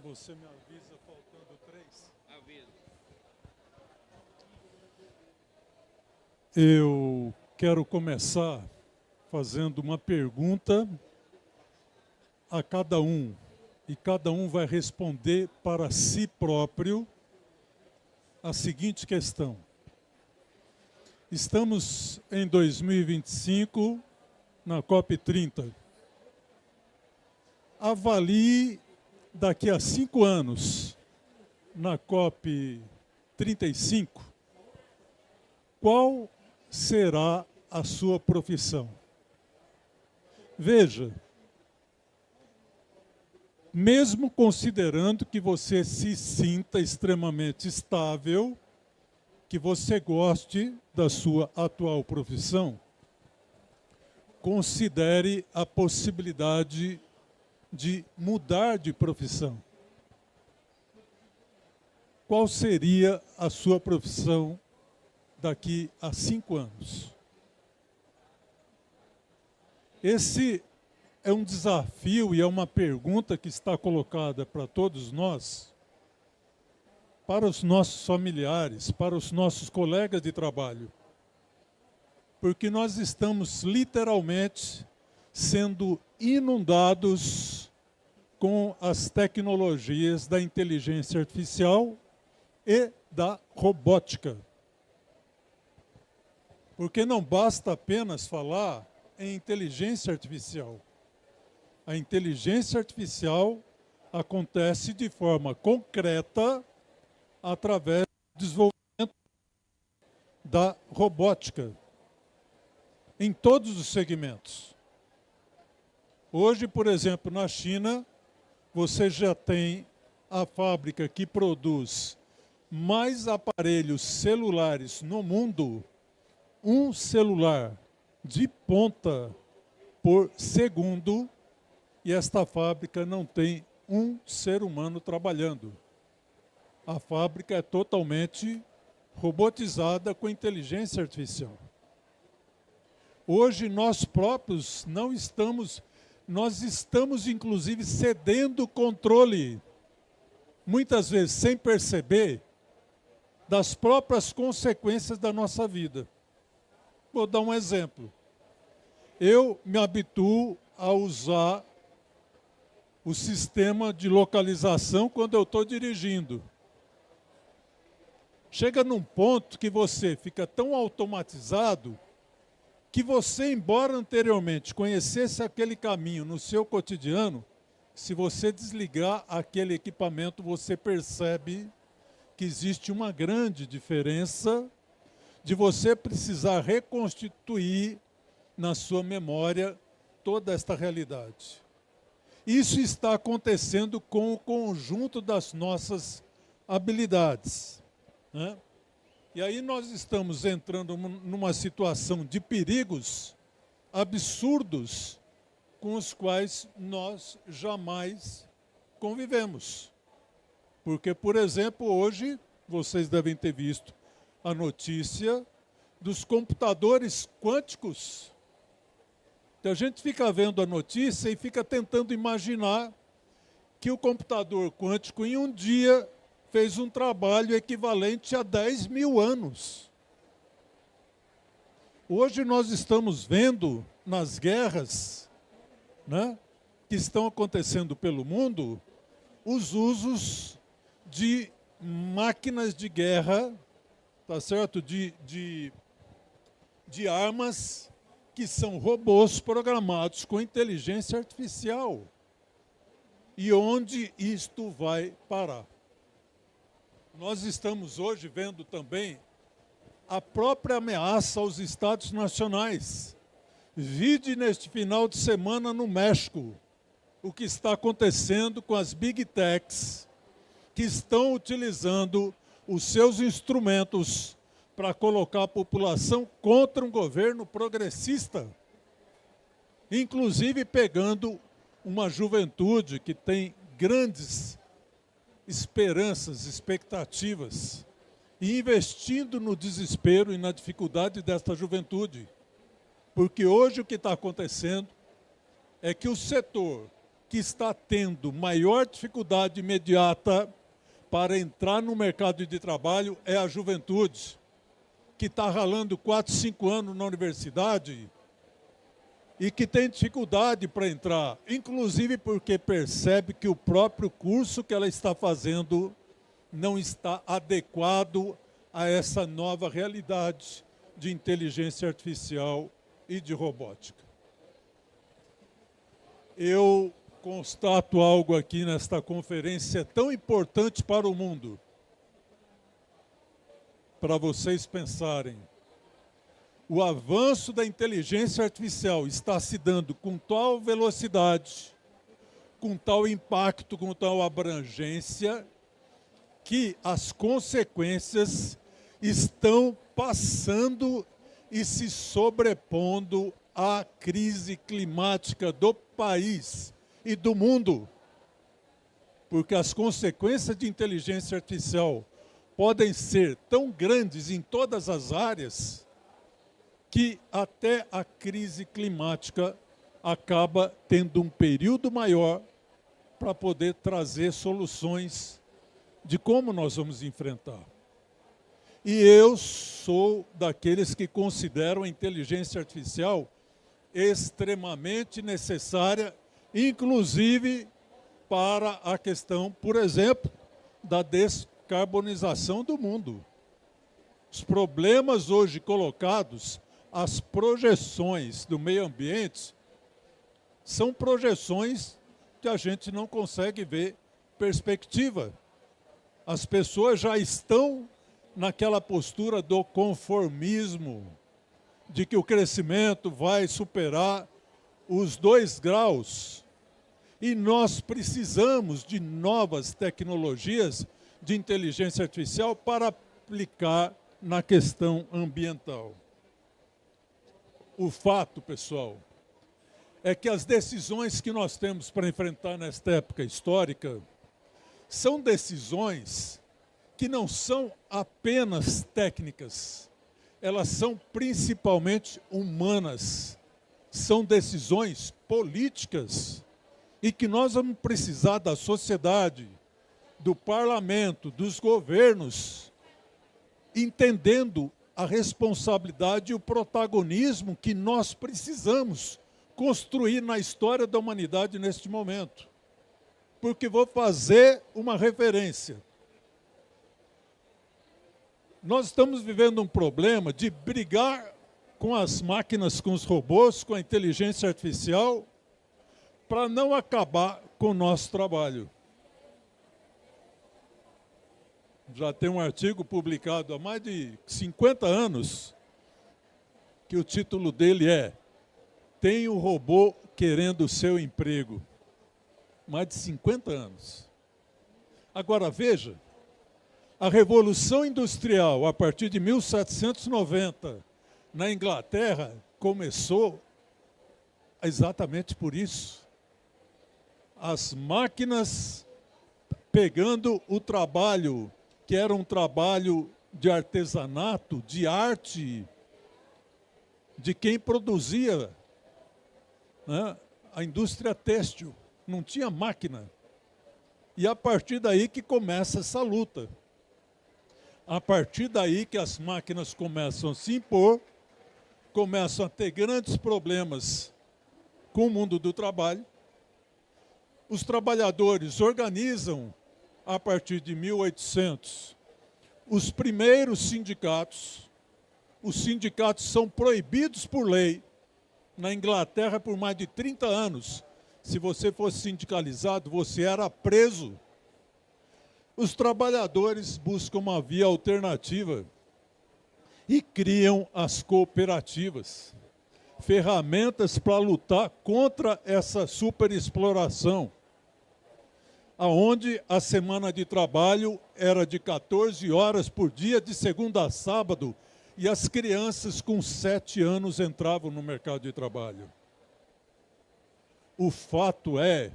Você me avisa faltando 3? Aviso. Eu quero começar fazendo uma pergunta a cada um. E cada um vai responder para si próprio a seguinte questão. Estamos em 2025, na COP30. Avalie daqui a 5 anos, na COP35, qual será a sua profissão. Veja, mesmo considerando que você se sinta extremamente estável, que você goste da sua atual profissão, considere a possibilidade de mudar de profissão. Qual seria a sua profissão daqui a 5 anos? Esse é um desafio e é uma pergunta que está colocada para todos nós, para os nossos familiares, para os nossos colegas de trabalho. Porque nós estamos literalmente sendo inundados com as tecnologias da inteligência artificial e da robótica. Porque não basta apenas falar em inteligência artificial. A inteligência artificial acontece de forma concreta através do desenvolvimento da robótica em todos os segmentos. Hoje, por exemplo, na China, você já tem a fábrica que produz mais aparelhos celulares no mundo, um celular de ponta por segundo, e esta fábrica não tem um ser humano trabalhando. A fábrica é totalmente robotizada com inteligência artificial. Hoje nós próprios nós estamos inclusive cedendo o controle, muitas vezes sem perceber, das próprias consequências da nossa vida. Vou dar um exemplo. Eu me habituo a usar o sistema de localização quando eu estou dirigindo. Chega num ponto que você fica tão automatizado que você, embora anteriormente conhecesse aquele caminho no seu cotidiano, se você desligar aquele equipamento, você percebe que existe uma grande diferença de você precisar reconstituir na sua memória toda esta realidade. Isso está acontecendo com o conjunto das nossas habilidades, né? E aí nós estamos entrando numa situação de perigos absurdos com os quais nós jamais convivemos. Porque, por exemplo, hoje, vocês devem ter visto a notícia dos computadores quânticos. Então, a gente fica vendo a notícia e fica tentando imaginar que o computador quântico, em um dia, fez um trabalho equivalente a 10 mil anos. Hoje nós estamos vendo nas guerras, né, que estão acontecendo pelo mundo, os usos de máquinas de guerra, tá certo? De armas que são robôs programados com inteligência artificial. E onde isto vai parar? Nós estamos hoje vendo também a própria ameaça aos Estados nacionais. Vide neste final de semana no México o que está acontecendo com as Big Techs, que estão utilizando os seus instrumentos para colocar a população contra um governo progressista, inclusive pegando uma juventude que tem grandes esperanças, expectativas, e investindo no desespero e na dificuldade desta juventude. Porque hoje o que está acontecendo é que o setor que está tendo maior dificuldade imediata para entrar no mercado de trabalho é a juventude, que está ralando 4, 5 anos na universidade e que tem dificuldade para entrar, inclusive porque percebe que o próprio curso que ela está fazendo não está adequado a essa nova realidade de inteligência artificial e de robótica. Eu constato algo aqui nesta conferência tão importante para o mundo, para vocês pensarem. O avanço da inteligência artificial está se dando com tal velocidade, com tal impacto, com tal abrangência, que as consequências estão passando e se sobrepondo à crise climática do país e do mundo. Porque as consequências de inteligência artificial podem ser tão grandes em todas as áreas que até a crise climática acaba tendo um período maior para poder trazer soluções de como nós vamos enfrentar. E eu sou daqueles que consideram a inteligência artificial extremamente necessária, inclusive para a questão, por exemplo, da descarbonização do mundo. Os problemas hoje colocados, as projeções do meio ambiente, são projeções que a gente não consegue ver perspectiva. As pessoas já estão naquela postura do conformismo, de que o crescimento vai superar os 2 graus. E nós precisamos de novas tecnologias de inteligência artificial para aplicar na questão ambiental. O fato, pessoal, é que as decisões que nós temos para enfrentar nesta época histórica são decisões que não são apenas técnicas, elas são principalmente humanas, são decisões políticas e que nós vamos precisar da sociedade, do parlamento, dos governos, entendendo a responsabilidade e o protagonismo que nós precisamos construir na história da humanidade neste momento. Porque vou fazer uma referência. Nós estamos vivendo um problema de brigar com as máquinas, com os robôs, com a inteligência artificial, para não acabar com o nosso trabalho. Já tem um artigo publicado há mais de 50 anos, que o título dele é "Tem um robô querendo o seu emprego". Mais de 50 anos. Agora, veja, a Revolução Industrial, a partir de 1790, na Inglaterra, começou exatamente por isso. As máquinas pegando o trabalho, que era um trabalho de artesanato, de arte, de quem produzia, né, a indústria têxtil. Não tinha máquina. E a partir daí que começa essa luta. A partir daí que as máquinas começam a se impor, começam a ter grandes problemas com o mundo do trabalho. Os trabalhadores organizam, a partir de 1800, os primeiros sindicatos. Os sindicatos são proibidos por lei. Na Inglaterra, por mais de 30 anos, se você fosse sindicalizado, você era preso. Os trabalhadores buscam uma via alternativa e criam as cooperativas, ferramentas para lutar contra essa superexploração, aonde a semana de trabalho era de 14 horas por dia, de segunda a sábado, e as crianças com 7 anos entravam no mercado de trabalho. O fato é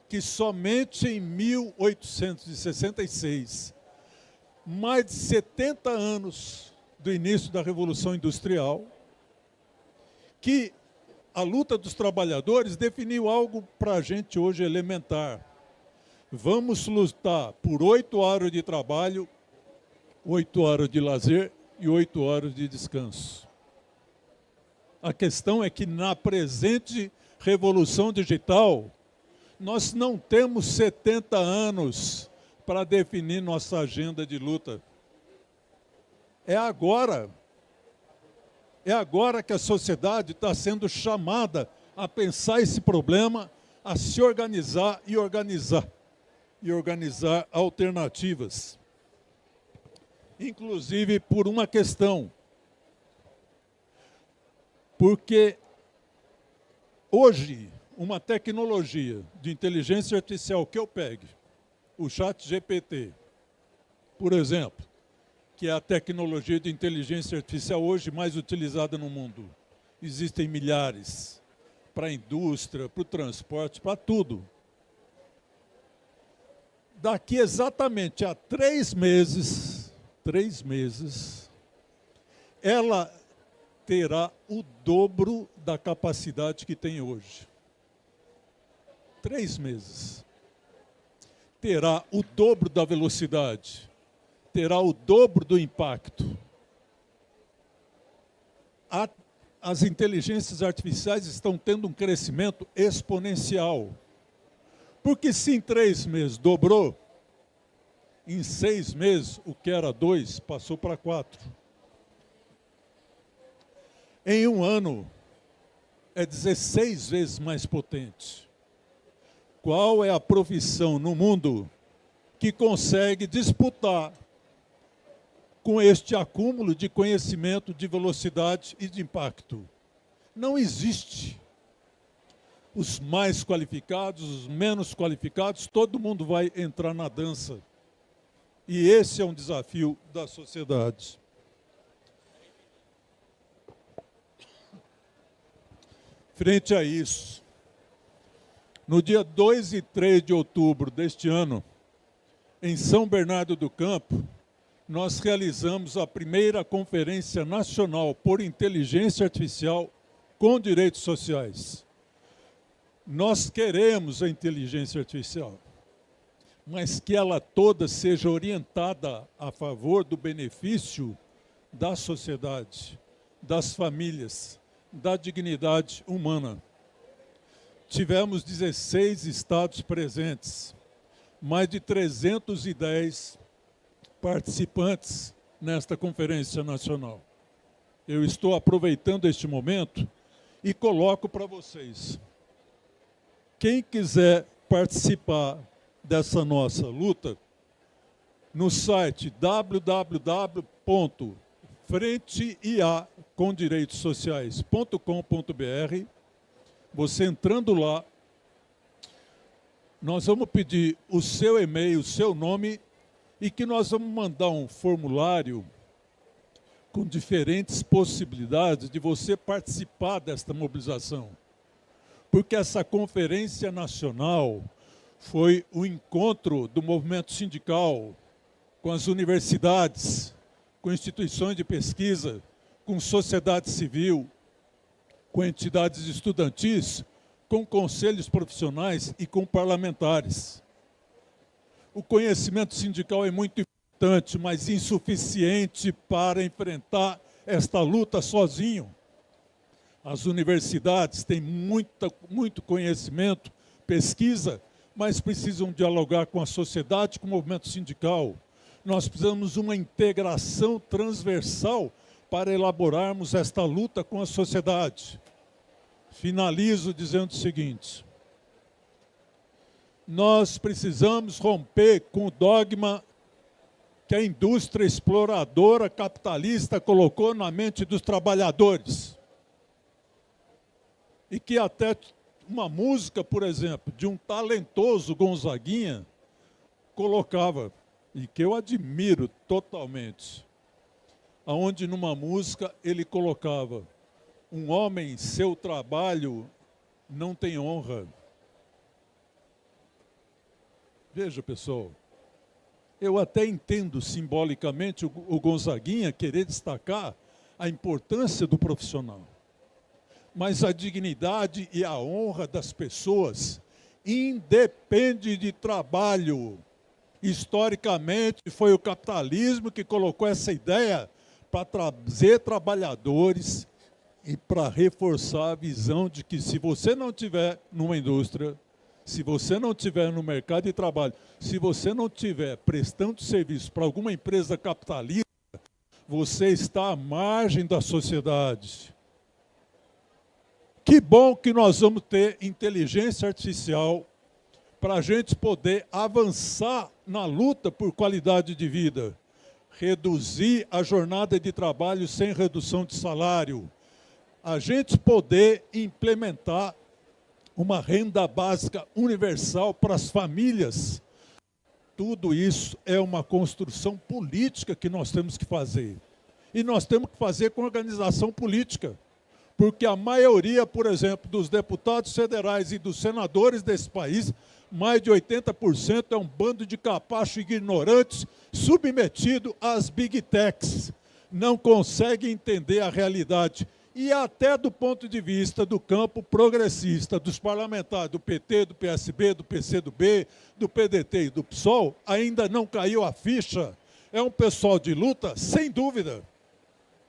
que somente em 1866, mais de 70 anos do início da Revolução Industrial, que a luta dos trabalhadores definiu algo para a gente hoje elementar. Vamos lutar por 8 horas de trabalho, 8 horas de lazer e 8 horas de descanso. A questão é que na presente revolução digital, nós não temos 70 anos para definir nossa agenda de luta. É agora. É agora que a sociedade está sendo chamada a pensar esse problema, a se organizar e organizar alternativas. Inclusive por uma questão. Porque hoje, uma tecnologia de inteligência artificial que eu pegue, o ChatGPT, por exemplo, que é a tecnologia de inteligência artificial hoje mais utilizada no mundo. Existem milhares para a indústria, para o transporte, para tudo. Daqui exatamente a 3 meses, ela terá o dobro da capacidade que tem hoje. 3 meses. Terá o dobro da velocidade. Terá o dobro do impacto. As inteligências artificiais estão tendo um crescimento exponencial. Porque se em 3 meses dobrou, em 6 meses, o que era 2 passou para 4. Em 1 ano, é 16 vezes mais potente. Qual é a profissão no mundo que consegue disputar com este acúmulo de conhecimento, de velocidade e de impacto? Não existe. Os mais qualificados, os menos qualificados, todo mundo vai entrar na dança. E esse é um desafio da sociedade. Frente a isso, no dia 2 e 3 de outubro deste ano, em São Bernardo do Campo, nós realizamos a primeira Conferência Nacional por Inteligência Artificial com Direitos Sociais. Nós queremos a inteligência artificial, mas que ela toda seja orientada a favor do benefício da sociedade, das famílias, da dignidade humana. Tivemos 16 estados presentes, mais de 310 participantes nesta conferência nacional. Eu estou aproveitando este momento e coloco para vocês. Quem quiser participar dessa nossa luta, no site www.frenteia.com.br, você entrando lá, nós vamos pedir o seu e-mail, o seu nome, e que nós vamos mandar um formulário com diferentes possibilidades de você participar desta mobilização. Porque essa conferência nacional foi o encontro do movimento sindical com as universidades, com instituições de pesquisa, com sociedade civil, com entidades estudantis, com conselhos profissionais e com parlamentares. O conhecimento sindical é muito importante, mas insuficiente para enfrentar esta luta sozinho. As universidades têm muito conhecimento, pesquisa, mas precisam dialogar com a sociedade, com o movimento sindical. Nós precisamos de uma integração transversal para elaborarmos esta luta com a sociedade. Finalizo dizendo o seguinte: nós precisamos romper com o dogma que a indústria exploradora capitalista colocou na mente dos trabalhadores. E que até uma música, por exemplo, de um talentoso Gonzaguinha, colocava, e que eu admiro totalmente, onde numa música ele colocava: um homem, seu trabalho não tem honra. Veja, pessoal, eu até entendo simbolicamente o Gonzaguinha querer destacar a importância do profissional. mas a dignidade e a honra das pessoas independe de trabalho. Historicamente, foi o capitalismo que colocou essa ideia para trazer trabalhadores e para reforçar a visão de que se você não tiver numa indústria, se você não tiver no mercado de trabalho, se você não tiver prestando serviço para alguma empresa capitalista, você está à margem da sociedade. Que bom que nós vamos ter inteligência artificial para a gente poder avançar na luta por qualidade de vida, reduzir a jornada de trabalho sem redução de salário, a gente poder implementar uma renda básica universal para as famílias. Tudo isso é uma construção política que nós temos que fazer. E nós temos que fazer com organização política. Porque a maioria, por exemplo, dos deputados federais e dos senadores desse país, mais de 80% é um bando de capachos ignorantes submetido às big techs. Não consegue entender a realidade. E até do ponto de vista do campo progressista, dos parlamentares do PT, do PSB, do PCdoB, do PDT e do PSOL, ainda não caiu a ficha. É um pessoal de luta, sem dúvida,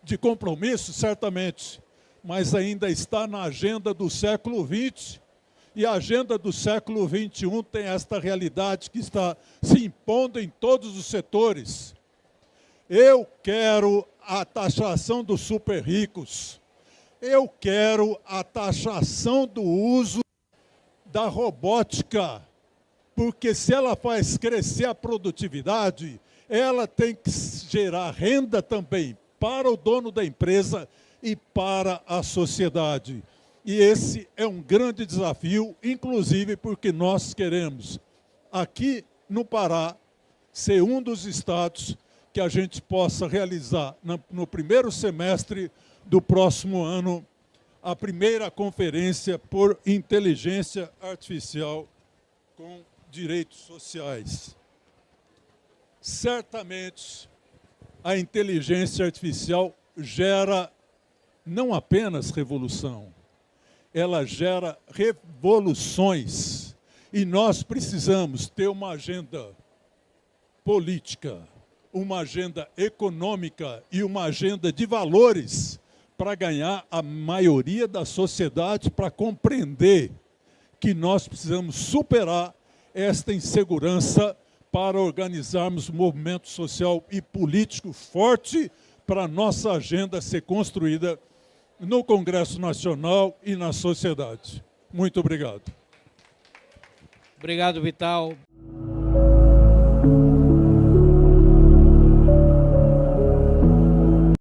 de compromisso, certamente, mas ainda está na agenda do século XX. E a agenda do século XXI tem esta realidade que está se impondo em todos os setores. Eu quero a taxação dos super ricos. Eu quero a taxação do uso da robótica, porque se ela faz crescer a produtividade, ela tem que gerar renda também para o dono da empresa e para a sociedade. E esse é um grande desafio, inclusive porque nós queremos, aqui no Pará, ser um dos estados que a gente possa realizar no primeiro semestre do próximo ano a primeira conferência por inteligência artificial com direitos sociais. Certamente, a inteligência artificial gera não apenas revolução, ela gera revoluções. E nós precisamos ter uma agenda política, uma agenda econômica e uma agenda de valores para ganhar a maioria da sociedade, para compreender que nós precisamos superar esta insegurança para organizarmos um movimento social e político forte para a nossa agenda ser construída no Congresso Nacional e na sociedade. Muito obrigado. Obrigado, Vital.